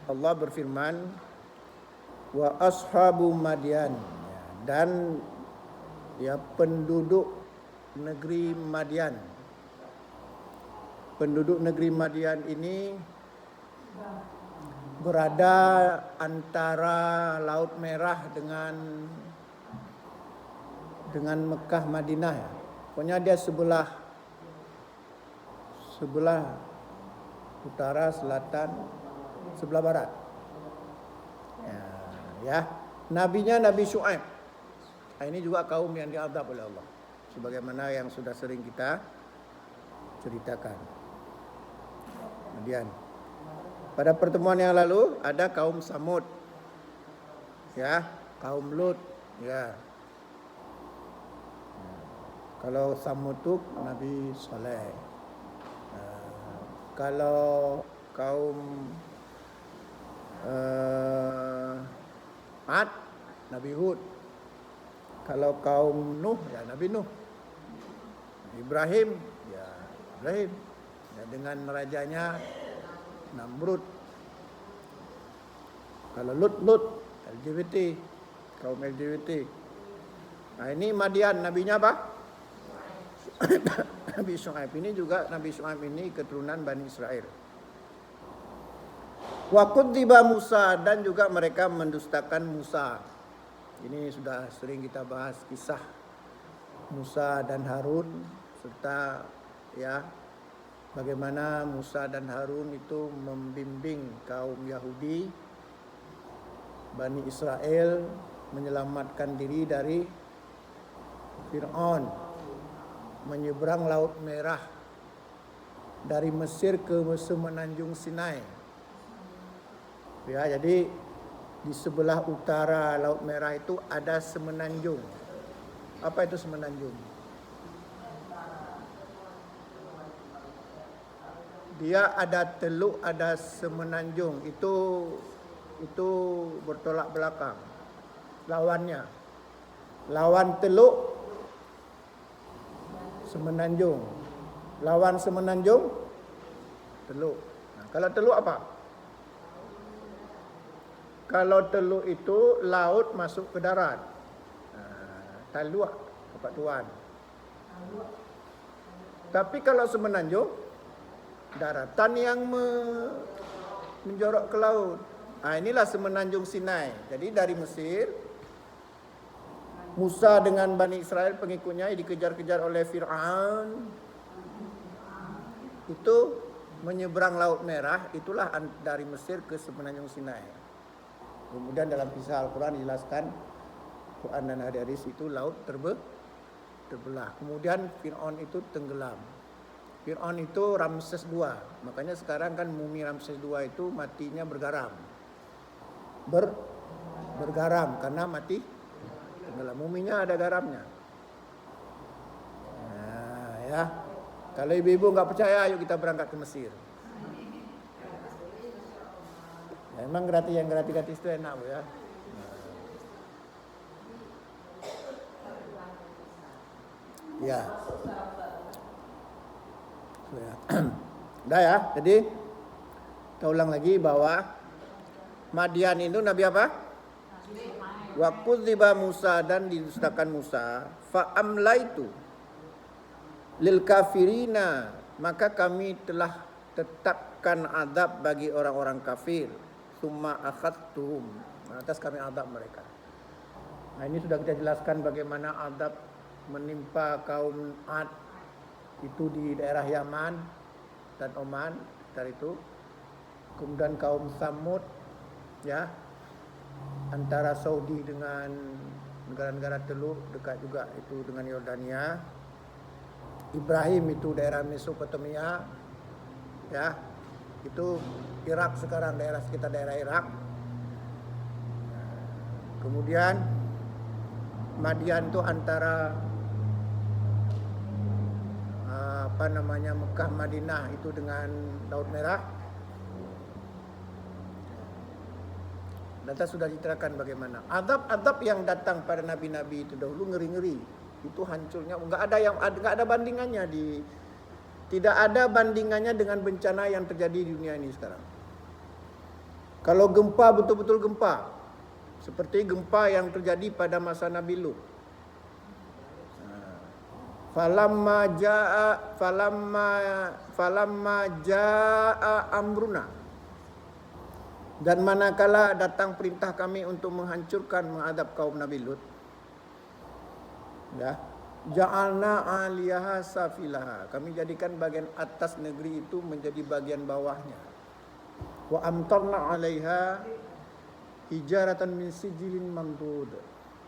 Allah berfirman, wa ashabu Madyan, dan ya penduduk negeri Madyan. Penduduk negeri Madyan ini berada antara Laut Merah dengan Mekah Madinah. Pokoknya dia sebelah utara, selatan, sebelah barat. Ya. Nabinya Nabi Syuaib. Ini juga kaum yang diazab oleh Allah, sebagaimana yang sudah sering kita ceritakan. Kemudian pada pertemuan yang lalu ada kaum Samud, ya, kaum Lut, ya. Kalau Samud itu Nabi Saleh. Kalau kaum Ad, Nabi Hud. Kalau kaum Nuh, ya Nabi Nuh. Ibrahim, ya Ibrahim. Ya, dengan rajanya Namrud. Kalau Lut, LGBT, kaum LGBT. Nah ini Madian, nabinya apa? Nabi Syuaib ini juga, Nabi Syuaib ini keturunan Bani Israel. Wa kudziba Musa, dan juga mereka mendustakan Musa. Ini sudah sering kita bahas kisah Musa dan Harun, serta ya bagaimana Musa dan Harun itu membimbing kaum Yahudi Bani Israel menyelamatkan diri dari Fir'aun, menyeberang Laut Merah dari Mesir ke semenanjung Sinai. Ya, jadi di sebelah utara Laut Merah itu ada semenanjung. Apa itu semenanjung? Dia ada teluk, ada semenanjung. Itu bertolak belakang. Lawannya. Lawan teluk, semenanjung. Lawan semenanjung, teluk. Nah, kalau teluk apa? Kalau teluk itu laut masuk ke darat. Taluk, Bapak Tuan. Tapi kalau semenanjung, daratan yang menjorok ke laut. Inilah semenanjung Sinai. Jadi dari Mesir, Musa dengan Bani Israel pengikutnya dikejar-kejar oleh Fir'aun. Itu menyeberang Laut Merah, itulah dari Mesir ke semenanjung Sinai. Kemudian dalam kisah Al-Quran dijelaskan, Quran dan hadis itu laut terbelah. Kemudian Fir'aun itu tenggelam. Fir'aun itu Ramses II. Makanya sekarang kan mumi Ramses II itu matinya bergaram. Bergaram karena mati tenggelam. Muminya ada garamnya. Nah, ya. Kalau ibu-ibu nggak percaya, ayo kita berangkat ke Mesir. Ya, emang yang gratis itu enak, Bu, ya. Ya. Udah ya. Jadi kita ulang lagi bahwa Madian itu nabi apa? Wa kudziba Musa, dan didustakan Musa. Fa amlaitu lil kafirina, maka kami telah tetapkan azab bagi orang-orang kafir. Summa akhadtuhum, atas kami azab mereka. Nah ini sudah kita jelaskan bagaimana azab menimpa kaum Ad itu di daerah Yaman dan Oman dari itu. Kemudian kaum Samud, ya, antara Saudi dengan negara-negara Teluk dekat juga itu dengan Yordania. Ibrahim itu daerah Mesopotamia, ya, itu Irak sekarang, daerah sekitar daerah Irak. Kemudian Madian itu antara Mekah Madinah itu dengan Laut Merah. Data sudah diterangkan bagaimana azab-azab yang datang pada nabi-nabi itu dahulu ngeri-ngeri. Itu hancurnya enggak ada bandingannya tidak ada bandingannya dengan bencana yang terjadi di dunia ini sekarang. Kalau gempa betul-betul gempa, seperti gempa yang terjadi pada masa Nabi Lut. Falamma jaa amruna. Dan manakala datang perintah kami untuk menghancurkan, mengadab kaum Nabi Lut, ya, ja'alna 'aliyaha safilaha. Kami jadikan bagian atas negeri itu menjadi bagian bawahnya. Wa amtarna 'alaiha hijaratan min sijilin mandud.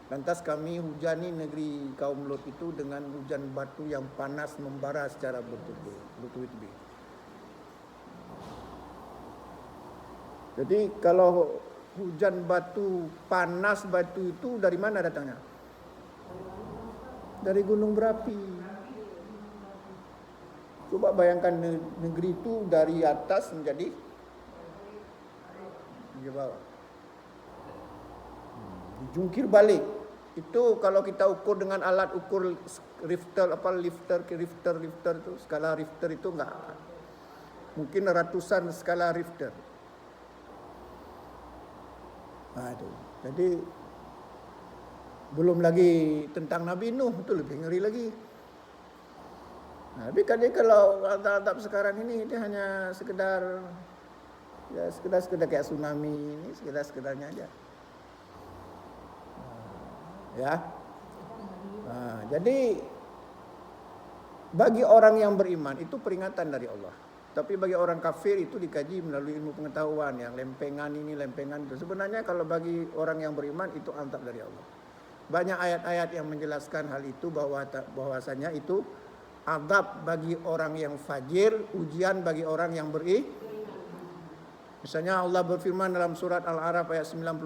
Lantas kami hujani negeri kaum Lut itu dengan hujan batu yang panas membara secara bertubi-tubi. Jadi kalau hujan batu, panas batu itu dari mana datangnya? Dari gunung berapi. Coba bayangkan negeri itu dari atas menjadi di bawah. Dijungkir balik. Itu kalau kita ukur dengan alat ukur Richter itu, skala Richter itu enggak. Mungkin ratusan skala Richter. Nah, itu. Jadi belum lagi tentang Nabi Nuh, itu lebih ngeri lagi. Nah, tapi kalau adab sekarang ini dia hanya sekedar kayak tsunami ini, sekedarnya aja. Ya. Nah, jadi bagi orang yang beriman itu peringatan dari Allah. Tapi bagi orang kafir itu dikaji melalui ilmu pengetahuan, yang lempengan ini, lempengan itu. Sebenarnya kalau bagi orang yang beriman itu azab dari Allah. Banyak ayat-ayat yang menjelaskan hal itu, bahwasanya itu azab bagi orang yang fajir, ujian bagi orang yang beriman. Misalnya Allah berfirman dalam surat Al-A'raf ayat 96.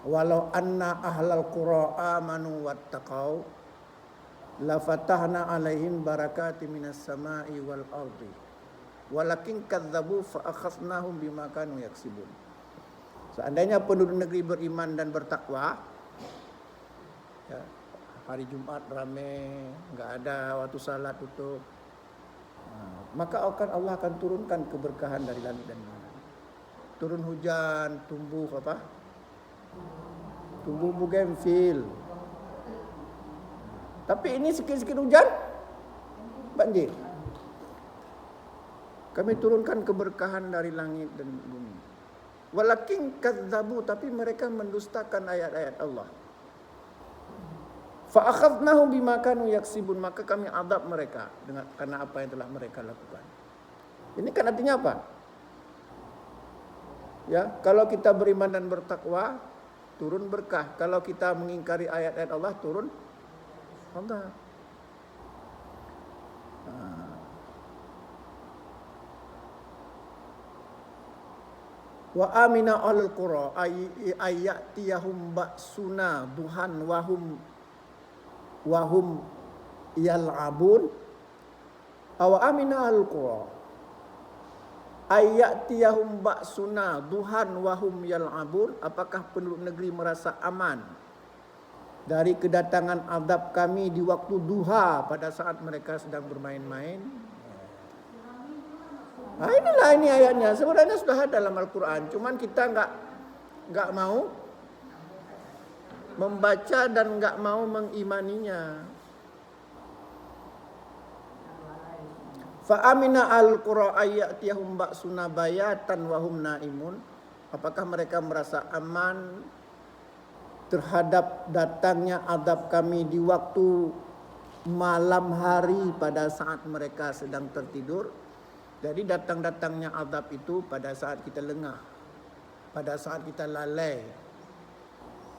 Walau anna ahlal qura amanu wattaqau la fatahna alaihim barakatim minas sama'i wal ardi walakin kadzabu fa akhadnahum bima kanu yaksibun. Seandainya penduduk negeri beriman dan bertakwa, ya, hari Jumat rame, enggak ada waktu salat tutup, maka Allah akan turunkan keberkahan dari langit dan bumi. Turun hujan, tumbuh bugenvil. Tapi ini sikit-sikit hujan, banjir. Kami turunkan keberkahan dari langit dan bumi. Walakin kadzabu, tapi mereka mendustakan ayat-ayat Allah. Fa akhadnahum bima kanu yaksibun, maka kami azab mereka karena apa yang telah mereka lakukan. Ini kan artinya apa? Ya, kalau kita beriman dan bertakwa, turun berkah. Kalau kita mengingkari ayat-ayat Allah, turun Allah. Wa amina alal qura ayatiyahum ba'suna duhan wahum yal'abun. Aw amina alal qura ayatiyahum ba'suna duhan wahum yal'abun. Apakah penduduk negeri merasa aman dari kedatangan azab kami di waktu duha, pada saat mereka sedang bermain-main? Nah, inilah ini ayatnya. Sebenarnya sudah ada dalam Al-Quran, cuman kita nggak mau membaca dan nggak mau mengimaninya. Fa amina al-qura ayatiyahum ba'suna bayatan wa hum naimun. Apakah mereka merasa aman terhadap datangnya azab kami di waktu malam hari pada saat mereka sedang tertidur? Jadi datang-datangnya azab itu pada saat kita lengah, pada saat kita lalai.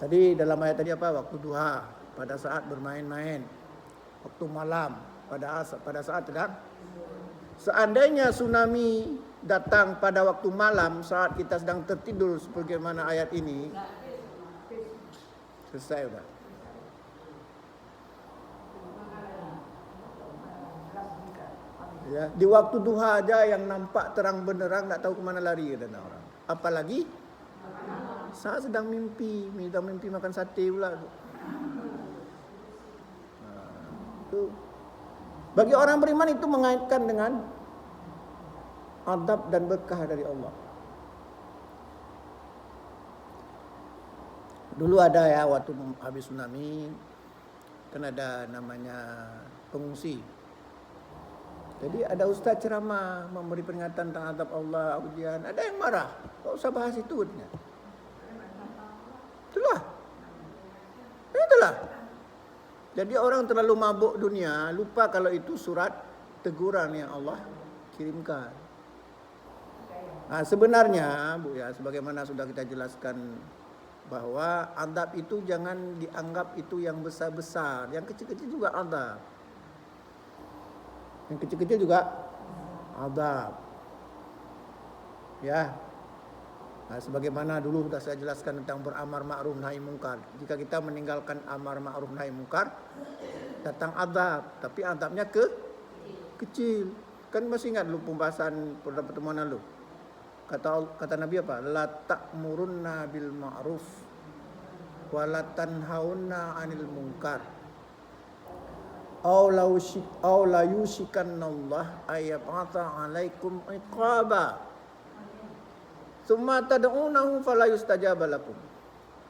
Tadi dalam ayat tadi apa? Waktu duha, pada saat bermain-main. Waktu malam, pada saat sedang. Seandainya tsunami datang pada waktu malam saat kita sedang tertidur sebagaimana ayat ini, selesai udah. Ya, di waktu duha aja yang nampak terang benderang, nggak tahu kemana lari ada orang. Apalagi saat sedang mimpi makan sate pula. Itu bagi orang beriman itu mengaitkan dengan adab dan berkah dari Allah. Dulu ada ya waktu habis tsunami kan ada namanya pengungsi. Jadi ada ustaz ceramah memberi peringatan tentang azab Allah, ujian. Ada yang marah, kok usah bahas itu. Itulah. Jadi orang terlalu mabuk dunia, lupa kalau itu surat teguran yang Allah kirimkan. Nah, sebenarnya Bu ya, sebagaimana sudah kita jelaskan bahwa azab itu jangan dianggap itu yang besar-besar, yang kecil-kecil juga azab. Yang kecil-kecil juga azab. Ya. Nah, sebagaimana dulu sudah saya jelaskan tentang beramar ma'ruf nahi mungkar. Jika kita meninggalkan amar ma'ruf nahi mungkar, datang azab, tapi azabnya kecil. Kan masih ingat dulu pembahasan pada pertemuan lalu. Kata Nabi apa? La ta'murunna bil ma'ruf wa la tanhauna 'anil munkar. Aw la yushikanallah ayyab'atha 'alaikum iqaba. Summa tad'unahu fala yustajaba lakum.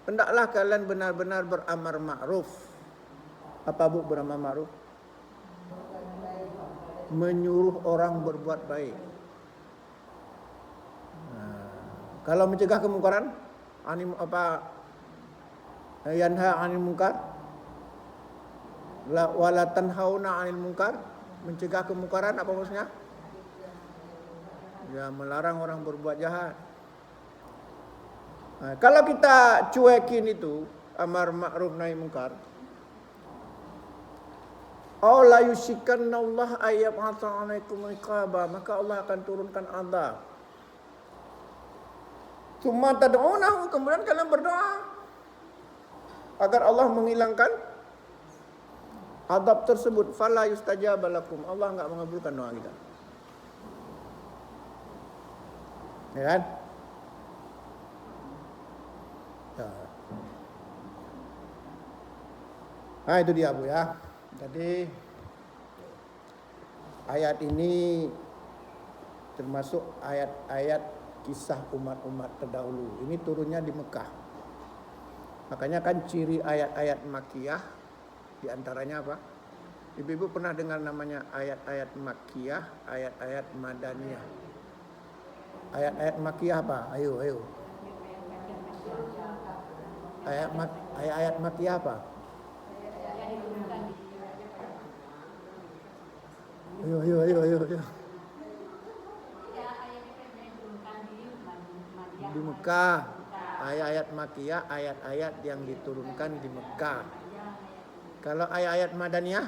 Hendaklah kalian benar-benar beramar ma'ruf. Apa Bu beramar ma'ruf? Menyuruh orang berbuat baik. Kalau mencegah kemungkaran, yanha 'anil munkar, wala tanhauna 'anil munkar, mencegah kemungkaran apa maksudnya? Ya, melarang orang berbuat jahat. Nah, kalau kita cuekin itu amar ma'ruf nahi munkar, aw la yushikanallah ayyab'atha 'alaikum iqaba, maka Allah akan turunkan azab. Tsumma tad'unahu, kemudian kalian berdoa agar Allah menghilangkan azab tersebut. Fala yustajaba lakum, Allah enggak mengabulkan doa kita. Ya kan? Ya. Nah, itu dia Bu ya. Jadi ayat ini termasuk ayat-ayat kisah umat-umat terdahulu. Ini turunnya di Mekah. Makanya kan ciri ayat-ayat Makkiyah diantaranya apa? Ibu-ibu pernah dengar namanya ayat-ayat Makkiyah, ayat-ayat Madaniyah. Ayat-ayat Makkiyah apa? Ayo. Ayat-ayat Makkiyah apa? Ayo. Di Mekah. Ayat-ayat Makkiyah, ayat-ayat yang diturunkan di Mekah. Kalau ayat-ayat Madaniyah,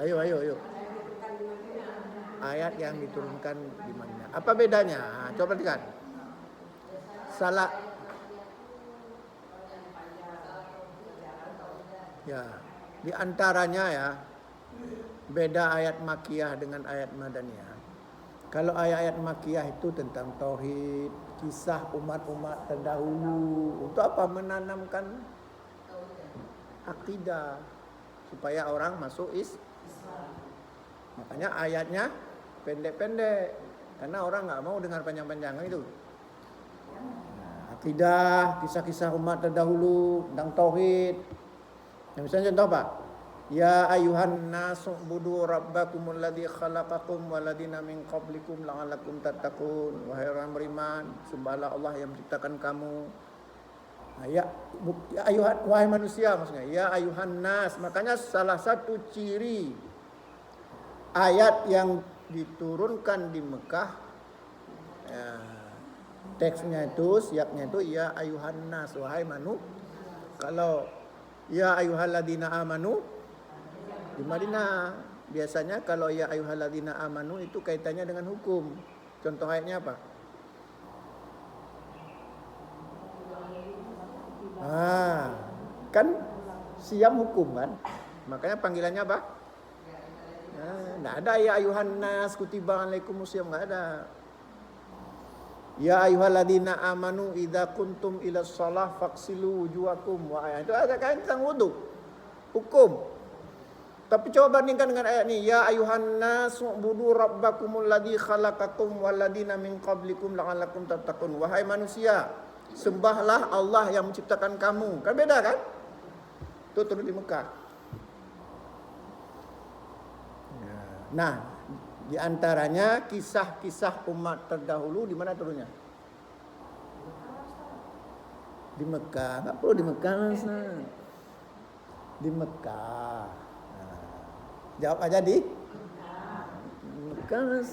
ayo. Ayat yang diturunkan di Madinah. Apa bedanya? Coba perhatikan. Salah. Ya, di antaranya ya, beda ayat Makkiyah dengan ayat Madaniyah. Kalau ayat-ayat Makkiyah itu tentang tauhid, kisah umat-umat terdahulu. Untuk apa? Menanamkan akidah supaya orang masuk Islam. Makanya ayatnya pendek-pendek, karena orang nggak mau dengar panjang-panjang itu. Akidah, kisah-kisah umat terdahulu tentang tauhid. Yang misalnya contoh apa? Ya ayuhan nasu budu rabbakumul ladzi khalaqakum waladina min qablikum la'allakum tattaqun. Wahai orang beriman, sembahlah Allah yang menciptakan kamu. Nah, ya ayuhan, wahai manusia maksudnya. Ya ayuhan nas. Makanya salah satu ciri ayat yang diturunkan di Mekah, ya, teksnya itu, siapnya itu ya ayuhan nas, wahai manu. Kalau ya ayyuhalladzina amanu di Madinah, biasanya kalau ya ayyuhalladzina amanu itu kaitannya dengan hukum. Contoh ayatnya apa? Kan siam hukum kan? Makanya panggilannya apa? Nggak ada ya ayuhan nas kutiba alaikumus syiyam, nggak ada. Ya ayyuhalladzina amanu idza kuntum ila shalah faghsilu wujuhakum wa ayat. Itu ada kan tentang wudu. Hukum. Tapi coba bandingkan dengan ayat ini, ya ayuhan nas ubudu rabbakumul ladzi khalaqakum walladzina min qablikum la'allakum tattaqun. Wahai manusia, Sembahlah Allah yang menciptakan kamu. Kan beda kan? Itu turun di Mekah. Nah, di antaranya kisah-kisah umat terdahulu di mana turunnya? Di Mekah. Enggak perlu di Mekah, Mas. Di Mekah. Nah, jawab aja di Mekah, Mas.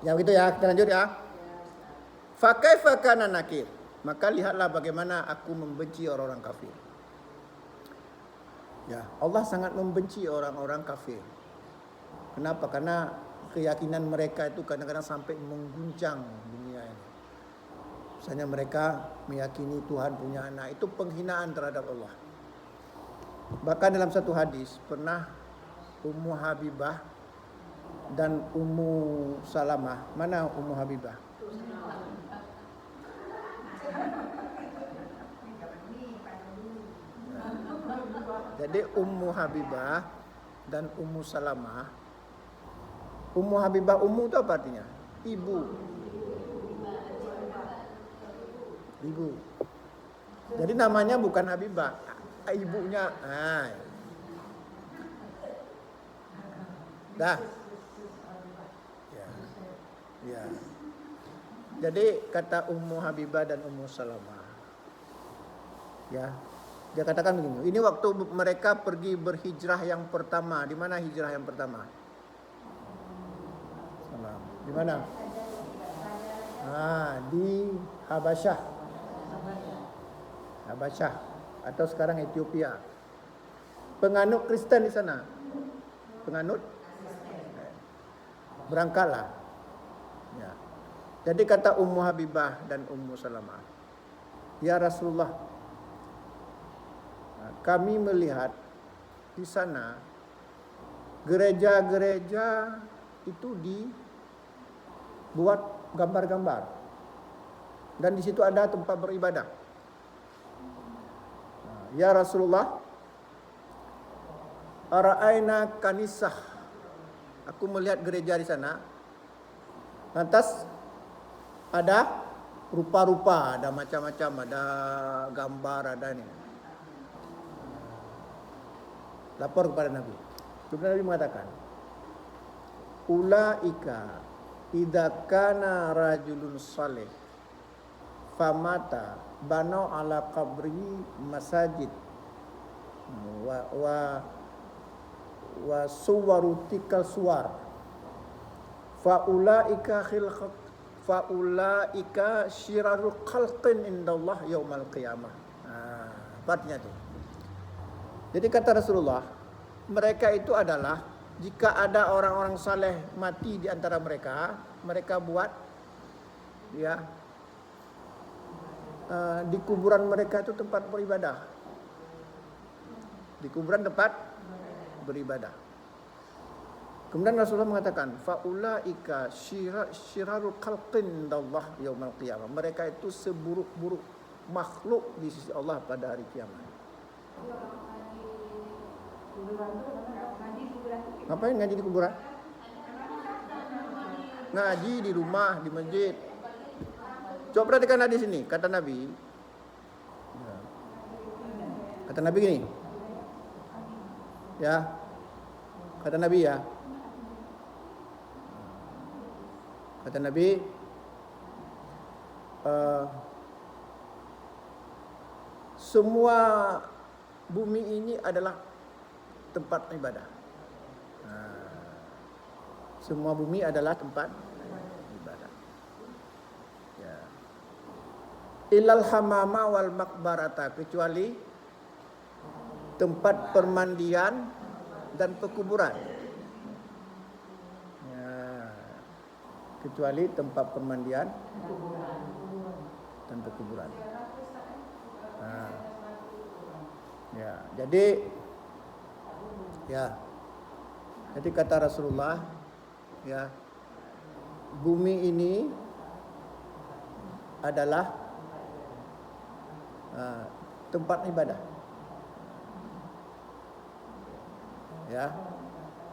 Ya begitu ya, kita lanjut ya. Fakaifa kana nakir. Maka lihatlah bagaimana aku membenci orang-orang kafir. Ya, Allah sangat membenci orang-orang kafir. Kenapa? Karena keyakinan mereka itu kadang-kadang sampai mengguncang dunia ini. Misalnya mereka meyakini Tuhan punya anak, itu penghinaan terhadap Allah. Bahkan dalam satu hadis pernah Ummu Habibah dan Ummu Salamah. Mana Ummu Habibah? Jadi Ummu Habibah dan Ummu Salamah. Ummu Habibah, ummu itu apa artinya? Ibu. Ibu. Jadi namanya bukan Habibah, ibunya. Nah. Dah. Ya. Ya. Jadi kata Ummu Habibah dan Ummu Salamah. Ya. Dia katakan begini, ini waktu mereka pergi berhijrah yang pertama. Di mana hijrah yang pertama? Di mana? Di Habasyah. Habasyah atau sekarang Ethiopia. Penganut Kristen di sana. Penganut berangkatlah. Ya. Jadi kata Ummu Habibah dan Ummu Salamah, ya Rasulullah, kami melihat di sana gereja-gereja itu dibuat gambar-gambar dan di situ ada tempat beribadah. Ya Rasulullah, ara'aina kanisah, aku melihat gereja di sana. Lantas ada rupa-rupa, ada macam-macam, ada gambar, ada ini. Lapor kepada Nabi. Kemudian Nabi mengatakan, ulaika idza kana rajulun salih famata banau ala qabri masajid wa suwarutikal suwar faulaika syirarul khalqin indallah yaumal qiyamah. Artinya itu. Jadi kata Rasulullah, mereka itu adalah jika ada orang-orang saleh mati di antara mereka, mereka buat ya di kuburan mereka itu tempat beribadah. Di kuburan tempat beribadah. Kemudian Rasulullah mengatakan, faulaika syirarul khalqin indallah yaumal qiyamah. Mereka itu seburuk-buruk makhluk di sisi Allah pada hari kiamat. Ngapain ngaji di kuburan? Ngaji di rumah, di masjid. Coba perhatikan hadis ini, kata Nabi. Kata Nabi gini. Ya. Kata Nabi ya. Kata Nabi, semua bumi ini adalah tempat ibadah. Semua bumi adalah tempat ibadah. Ya. Ilal hamama wal makbarata, kecuali tempat permandian dan pekuburan. Ya. Kecuali tempat permandian dan pekuburan. Ya, jadi kata Rasulullah, ya, bumi ini adalah tempat ibadah, ya,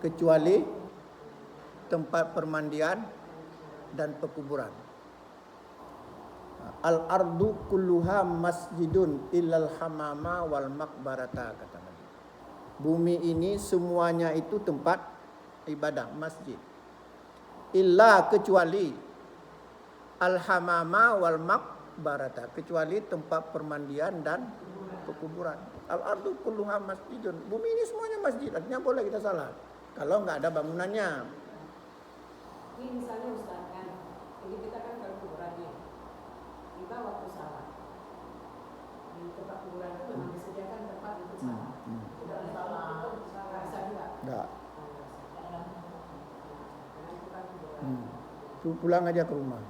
kecuali tempat permandian dan pekuburan. Al-ardu kulluha masjidun illal hamama wal maqbarata, kata Nabi. Bumi ini semuanya itu tempat ibadah, masjid. Illa, kecuali al-hamama wal maqbarata, kecuali tempat permandian dan pekuburan. Al-ardu kulluha masjidun. Bumi ini semuanya masjid, artinya boleh kita salat kalau nggak ada bangunannya. Ini misalnya Ustaz kan, jadi kita kan kalau kuburan nih, kita waktu salat di tempat kuburan itu memang disediakan tempat untuk salat. Tidak ada salat, bisa juga. Enggak. Pulang aja ke rumah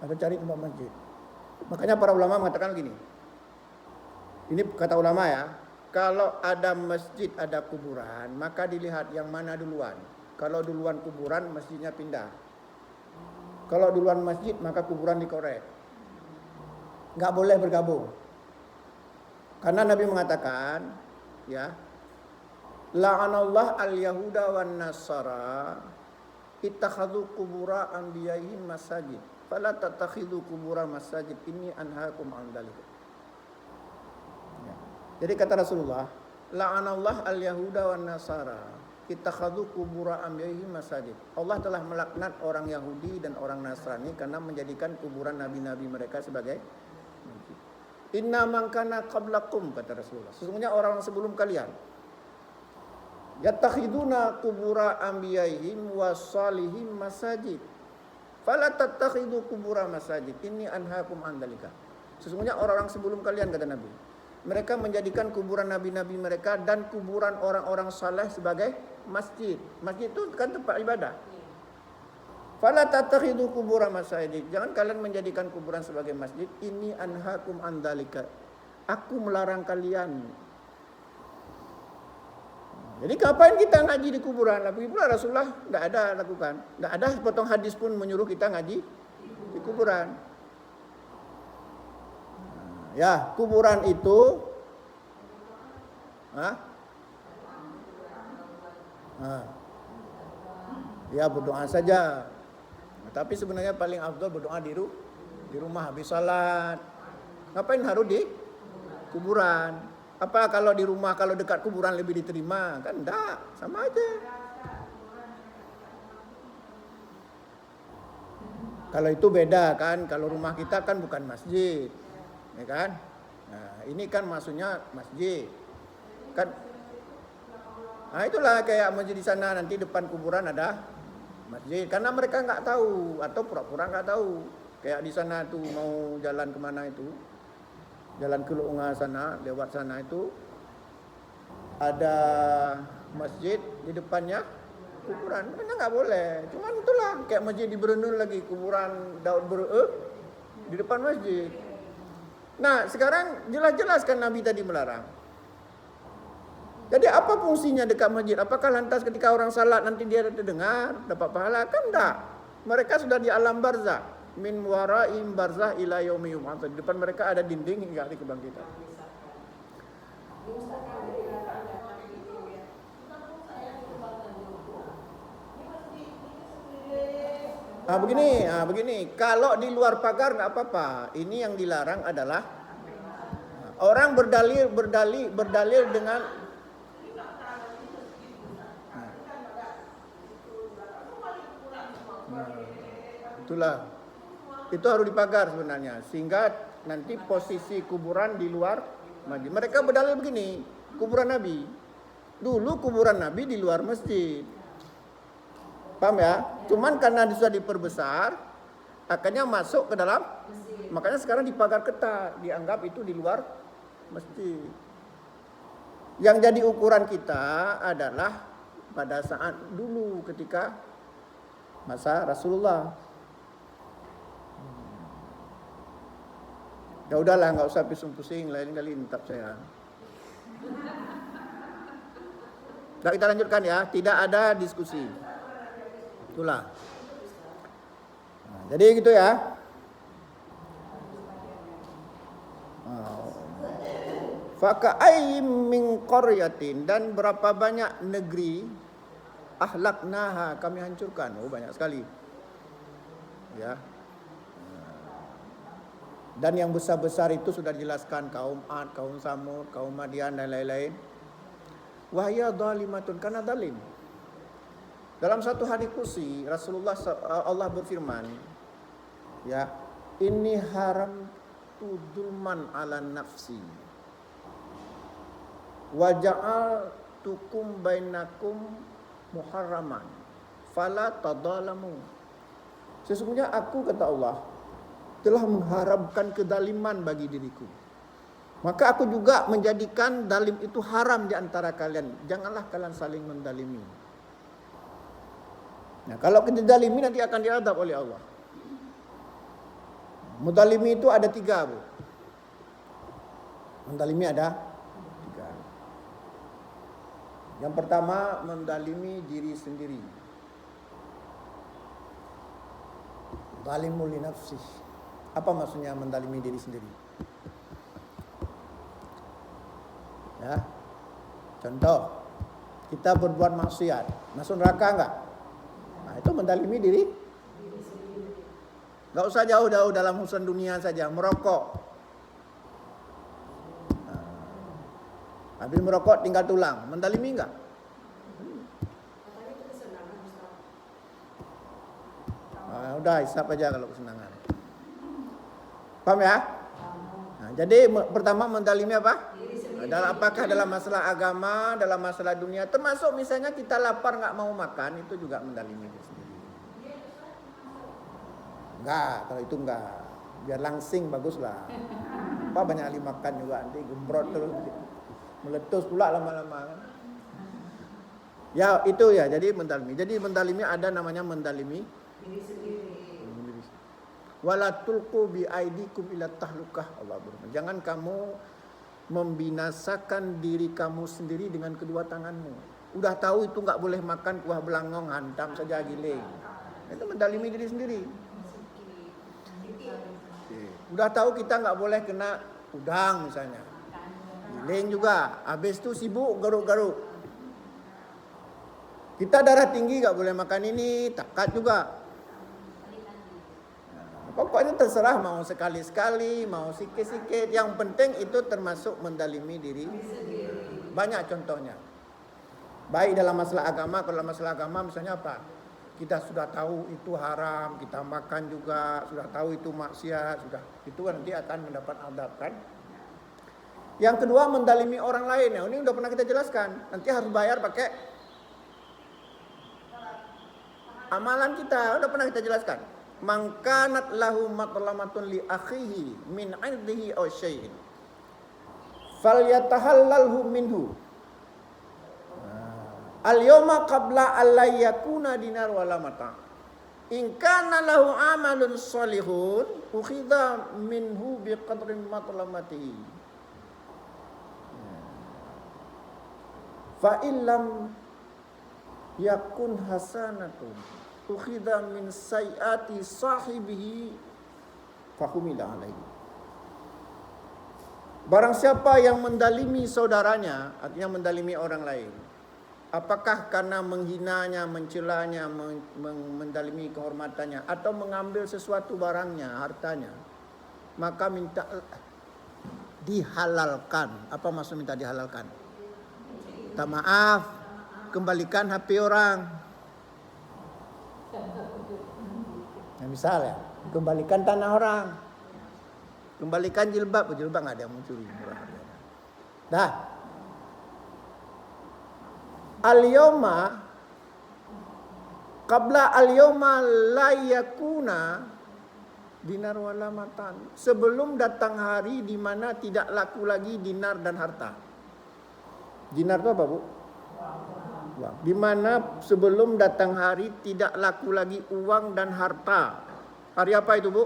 atau cari tempat masjid. Makanya para ulama mengatakan gini. Ini kata ulama ya, kalau ada masjid ada kuburan, maka dilihat yang mana duluan. Kalau duluan kuburan, masjidnya pindah. Kalau duluan masjid, maka kuburan dikorek. Nggak boleh bergabung. Karena Nabi mengatakan, ya, la'anallah al-yahuda wan nasara ittakhadhu qubura anbiya'ihim masajid. Fala tattakhidhu qubura masajid, inni anhaakum an dzalik. Jadi kata Rasulullah, la'anallah al-yahuda wan nasara ittakhadhu qubura anbiya'ihim masajid. Allah telah melaknat orang Yahudi dan orang Nasrani karena menjadikan kuburan nabi-nabi mereka sebagai masjid. Inna man kana qablakum, kata Rasulullah. Sesungguhnya orang sebelum kalian yattakhiduna qubura anbiya'ihim wasalihim masajid. Fala tattakhidhu qubura masajid, inni anhaakum an dzalika. Sesungguhnya orang-orang sebelum kalian, kata Nabi, mereka menjadikan kuburan nabi-nabi mereka dan kuburan orang-orang saleh sebagai masjid. Masjid itu kan tempat ibadah. Fala tattakhidhu qubura masajid. Jangan kalian menjadikan kuburan sebagai masjid. Ini anhaakum an dzalika. Aku melarang kalian. Jadi ngapain kita ngaji di kuburan? Lagi pula Rasulullah tidak ada lakukan. Tidak ada sepotong hadis pun menyuruh kita ngaji di kuburan. Ya, kuburan itu ya berdoa saja. Tapi sebenarnya paling afdal berdoa di rumah habis salat. Ngapain harus di kuburan? Apa kalau di rumah, kalau dekat kuburan lebih diterima? Kan enggak, sama aja. Kalau itu beda kan, kalau rumah kita kan bukan masjid. Ya kan? Nah, ini kan maksudnya masjid. Kan? Nah, itulah kayak masjid di sana, nanti depan kuburan ada masjid. Karena mereka nggak tahu atau pura-pura nggak tahu. Kayak di sana tuh mau jalan kemana itu, jalan ke Lunga sana, lewat sana itu ada masjid di depannya kuburan. Karena nggak boleh. Cuman itulah kayak masjid di Berenun lagi, kuburan Daud di depan masjid. Nah, sekarang jelas-jelas kan Nabi tadi melarang. Jadi apa fungsinya dekat masjid? Apakah lantas ketika orang salat nanti dia terdengar, dapat pahala? Kan enggak. Mereka sudah di alam barzah. Min waraim barzah ila yaumi yub'ats. Di depan mereka ada dinding hingga hari kebangkitan. Begini. Kalau di luar pagar nggak apa-apa. Ini yang dilarang adalah orang berdalil dengan itulah. Itu harus dipagar sebenarnya, sehingga nanti posisi kuburan di luar masjid. Mereka berdalil begini, kuburan Nabi. Dulu kuburan Nabi di luar masjid. Paham ya? Cuman karena sudah diperbesar, akhirnya masuk ke dalam masjid. Makanya sekarang dipagar ketat, dianggap itu di luar masjid. Yang jadi ukuran kita adalah pada saat dulu ketika masa Rasulullah. Ya udahlah, nggak usah pusing-pusing, lain kali intap saya. Nah, kita lanjutkan ya, tidak ada diskusi. Itulah. Nah, jadi gitu ya. Faka'ayyim min qaryatin, dan berapa banyak negeri ahlaknaha, kami hancurkan. Oh, banyak sekali. Ya. Dan yang besar-besar itu sudah dijelaskan, kaum Ad, kaum Samud, kaum Madian dan lain-lain. Wahya dhalimatun, karena zalim. Dalam satu hadis qudsi Allah berfirman, ya, inni haram tu dzulman ala nafsi wa ja'altukum bainakum muharraman fala tadzalamu. Sesungguhnya aku, kata Allah, telah mengharamkan kedaliman bagi diriku. Maka aku juga menjadikan dalim itu haram di antara kalian. Janganlah kalian saling mendalimi. Nah, kalau kita dalimi nanti akan diadab oleh Allah. Mendalimi itu ada 3, Bu. Mendalimi ada 3. Yang pertama, mendalimi diri sendiri. Zalimul li nafsih. Apa maksudnya mendalimi diri sendiri? Ya. Contoh, kita berbuat maksiat, masuk neraka enggak? Nah, itu mendalimi diri. Enggak usah jauh-jauh, dalam urusan dunia saja, merokok. Nah, habis merokok tinggal tulang, mendalimi enggak? Nah, udah hisap aja kalau kesenangan. Paham ya? Nah, jadi pertama mendalimi apa? Apakah dalam masalah agama, dalam masalah dunia, termasuk misalnya kita lapar nggak mau makan, itu juga mendalimi diri sendiri. Enggak, kalau itu enggak. Biar langsing baguslah. Apa banyak ahli makan juga, nanti gembrot terus, meletus pula lama-lama kan. Ya itu ya, jadi mendalimi. Jadi mendalimi ada namanya mendalimi Diri sendiri. Wala tulqu bi aidikum ila tahlukah, Allah berfirman. Jangan kamu membinasakan diri kamu sendiri dengan kedua tanganmu. Udah tahu itu enggak boleh makan kuah belangong, hantam saja giling. Itu mendalimi diri sendiri. Udah tahu kita enggak boleh kena udang misalnya. Giling juga. Habis itu sibuk garuk-garuk. Kita darah tinggi enggak boleh makan ini, takat juga. Pokoknya terserah, mau sekali-sekali, mau sikit-sikit. Yang penting itu termasuk mendalimi diri. Banyak contohnya. Baik dalam masalah agama, kalau dalam masalah agama misalnya apa? Kita sudah tahu itu haram, kita makan juga, sudah tahu itu maksiat, sudah. Itu nanti akan mendapat adab kan? Yang kedua mendalimi orang lain. Ya, ini udah pernah kita jelaskan. Nanti harus bayar pakai amalan kita, udah pernah kita jelaskan. Mangkanat lahu matlamatun li akhihi min 'irdihi aw syai'in falyatahallalhu minhu al-yawma qabla alla yakuna dinar wala mata in kana lahu amalun salihun ukhidha minhu biqadri matlamatihi fa illam yakun hasanatun ukhidha min sayyiati sahibihi fahumila alaihi. Barang siapa yang mendalimi saudaranya, artinya mendalimi orang lain, apakah karena menghinanya, mencelanya, mendalimi kehormatannya, atau mengambil sesuatu barangnya, hartanya, maka minta dihalalkan. Apa maksud minta dihalalkan? Minta maaf, kembalikan HP orang. Nah, misal ya, kembalikan tanah orang, kembalikan jilbab nggak ada yang mencuri murah. Dah, al-yawma qabla al-yawma la yakuna dinar wala matan. Sebelum datang hari di mana tidak laku lagi dinar dan harta. Dinar itu apa, Bu? Uang. Di mana sebelum datang hari tidak laku lagi uang dan harta. Hari apa itu, Bu?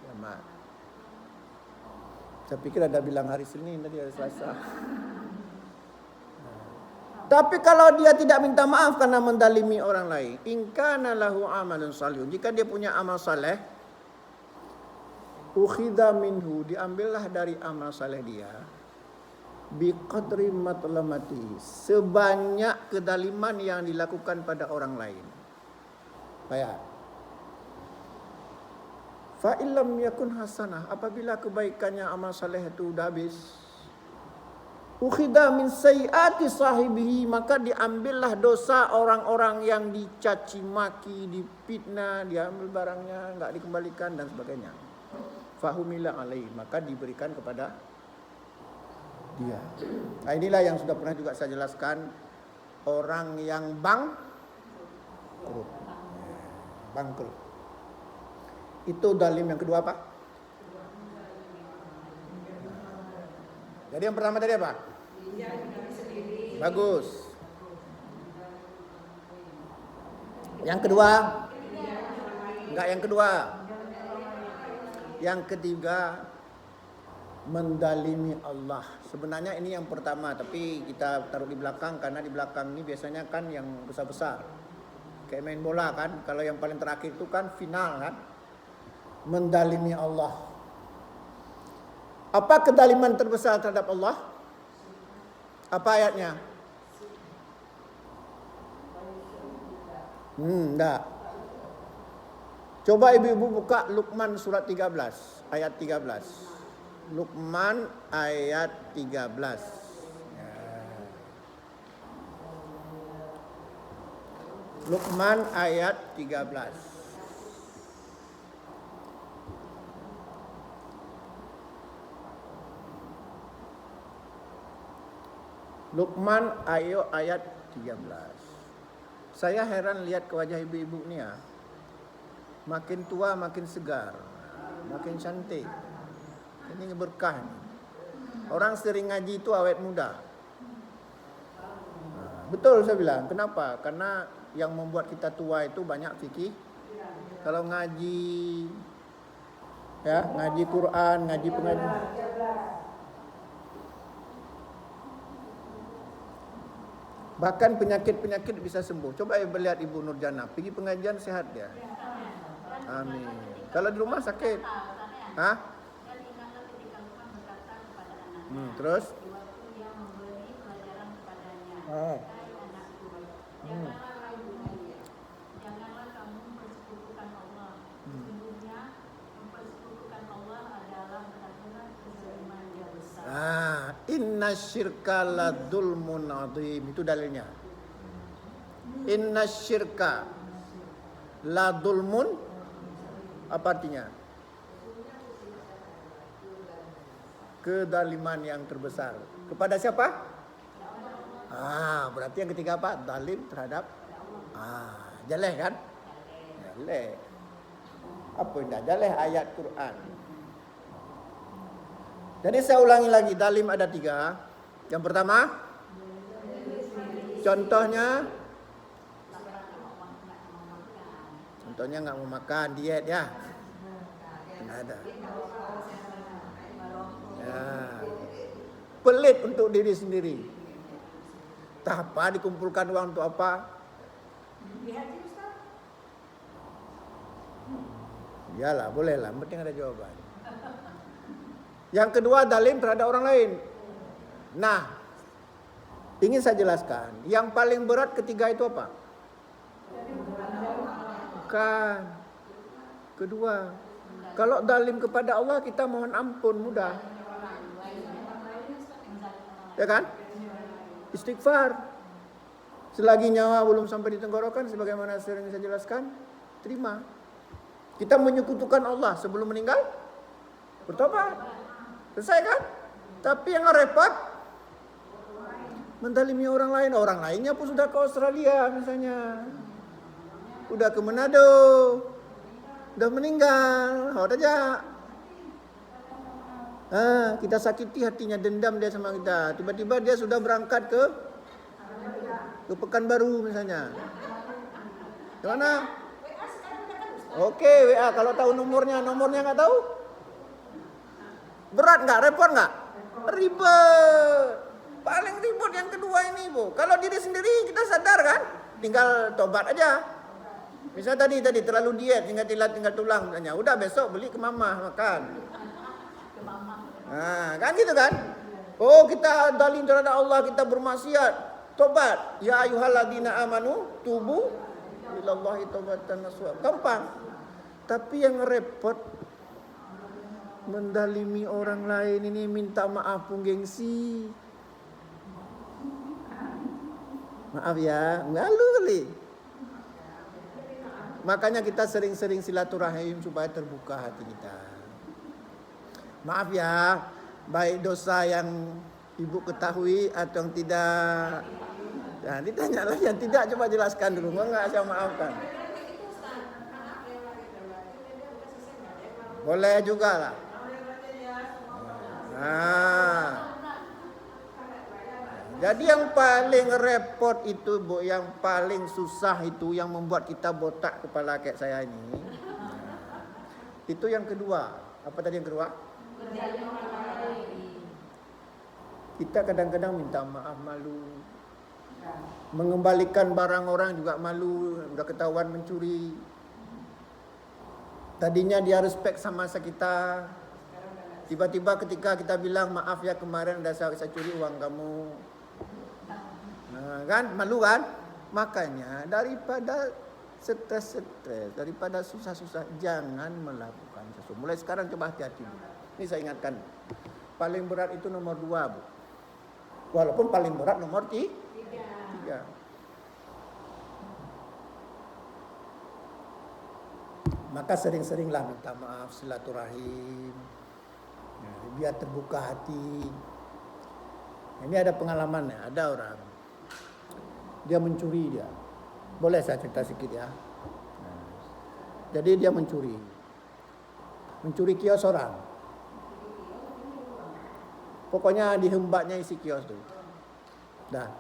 Kiamat. Saya pikir ada bilang hari Senin tadi, hari Selasa. Tapi kalau dia tidak minta maaf karena mendalimi orang lain, in kana lahu amalun salih, jika dia punya amal saleh, ukhidha minhu, diambillah dari amal saleh dia, biqadri matlamati, sebanyak kedaliman yang dilakukan pada orang lain. Baik. Fa illam yakun hasanah, apabila kebaikannya amal saleh itu dah habis, ukhidha min sayyiati sahibihi, maka diambillah dosa orang-orang yang dicaci maki, dipitnah, diambil barangnya, enggak dikembalikan dan sebagainya. Fahumila alaih, maka diberikan kepada dia. Nah, inilah yang sudah pernah juga saya jelaskan, orang yang bangkrut. Itu dalim yang kedua apa? Jadi yang pertama tadi apa? Bagus. Yang kedua? Enggak, yang kedua. Yang ketiga, mendalimi Allah. Sebenarnya ini yang pertama, tapi kita taruh di belakang karena di belakang ini biasanya kan yang besar-besar. Kayak main bola kan, kalau yang paling terakhir itu kan final kan. Mendalimi Allah. Apa kedaliman terbesar terhadap Allah? Apa ayatnya? Enggak. Coba ibu-ibu buka Luqman surat 13, ayat 13. Luqman ayat 13. Luqman ayat 13. Luqman ayo ayat 13. Saya heran lihat ke wajah ibu-ibu ni ya. Makin tua makin segar, makin cantik. Ini berkah. Orang sering ngaji itu awet muda. Betul saya bilang. Kenapa? Karena yang membuat kita tua itu banyak fikih. Kalau ngaji, ya ngaji Quran, ngaji pengajian. Bahkan penyakit-penyakit bisa sembuh. Coba lihat Ibu Nurjana, pergi pengajian sehat dia. Amin. Kalau di rumah sakit, hah? Terus? Janganlah kamu mempersekutukan Allah. Sesungguhnya mempersekutukan Allah adalah benar-benar kezaliman yang besar. Inna syirka la dzulmun adzim. Itu dalilnya. Inna syirka la dzulmun, apa artinya? Kedaliman yang terbesar. Kepada siapa? Berarti yang ketiga apa? Zalim terhadap jaleh kan? Jaleh. Apa indah? Jaleh ayat Quran. Jadi saya ulangi lagi, zalim ada 3. Yang pertama, contohnya nggak mau makan, diet ya. Nggak ada. Ya. Pelit untuk diri sendiri. Tak apa dikumpulkan uang untuk apa? Iyalah, bolehlah, penting ada jawaban. Yang kedua, zalim terhadap orang lain. Nah, ingin saya jelaskan, yang paling berat ketiga itu apa? Bukan. Kedua, kalau zalim kepada Allah kita mohon ampun mudah. Ya kan? Istighfar. Selagi nyawa belum sampai di tenggorokan, sebagaimana sering saya jelaskan, terima. Kita menyekutukan Allah sebelum meninggal, bertobat. Selesai kan? Tapi yang repot, mendalimi orang lain. Orang lainnya pun sudah ke Australia misalnya. Udah ke Manado. Udah meninggal. Hot aja. Kita sakiti hatinya, dendam dia sama kita. Tiba-tiba dia sudah berangkat ke Pekanbaru misalnya. Gimana? Oke, WA. Kalau tahu nomornya nggak tahu? Berat nggak? Repot nggak? Ribet. Paling ribet yang kedua ini, Bu. Kalau diri sendiri kita sadar kan? Tinggal tobat aja. Misalnya tadi terlalu diet, tinggal tulang misalnya. Udah besok beli ke mama makan. Kan gitu kan? Oh, kita zalim terhadap Allah, kita bermaksiat. Tobat. Ya ayyuhalladzina amanu tubu ilallahi taubatan nasuha. Gampang. Tapi yang repot mendalimi orang lain ini minta maaf pun gengsi. Maaf ya, malu kali. Makanya kita sering-sering silaturahim supaya terbuka hati kita. Maaf ya, baik dosa yang ibu ketahui atau yang tidak. Nah, ditanya lagi yang tidak, coba jelaskan dulu. Enggak saya maafkan. Boleh juga lah. Nah, jadi yang paling repot itu, Bu, yang paling susah itu, yang membuat kita botak kepala kayak saya ini. Nah, itu yang kedua. Apa tadi yang kedua? Kita kadang-kadang minta maaf malu. Mengembalikan barang orang juga malu, udah ketahuan mencuri. Tadinya dia respect sama kita. Tiba-tiba ketika kita bilang maaf ya kemarin udah saya curi uang kamu. Nah, kan malu kan? Makanya daripada stres, daripada susah-susah, jangan melakukan sesuatu. Mulai sekarang coba hati-hati. Ini saya ingatkan. Paling berat itu nomor 2, Bu. Walaupun paling berat nomor 3. Maka sering-seringlah minta maaf, silaturahim. Nah, biar terbuka hati. Ini ada pengalamannya, ada orang. Dia mencuri dia. Boleh saya cerita sedikit ya. Nah, jadi dia mencuri. Mencuri kios orang. Pokoknya dihembaknya isi kios tuh. Dah.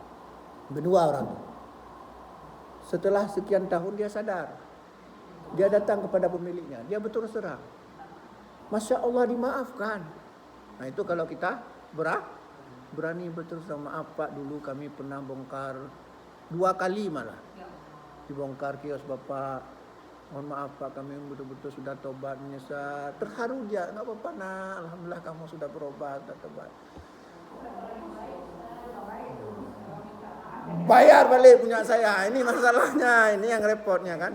Berdua orang tuh. Setelah sekian tahun dia sadar. Dia datang kepada pemiliknya. Dia berterus terang. Masya Allah dimaafkan. Nah itu kalau kita berani berterus terang. Maaf Pak, dulu kami pernah bongkar 2 kali malah. Dibongkar kios Bapak. Mohon maaf Pak, kami betul-betul sudah tobat menyesal. Terharu dia. Enggak apa-apa nak. Alhamdulillah kamu sudah berobat, sudah tobat. Bayar balik punya saya. Ini masalahnya. Ini yang repotnya kan.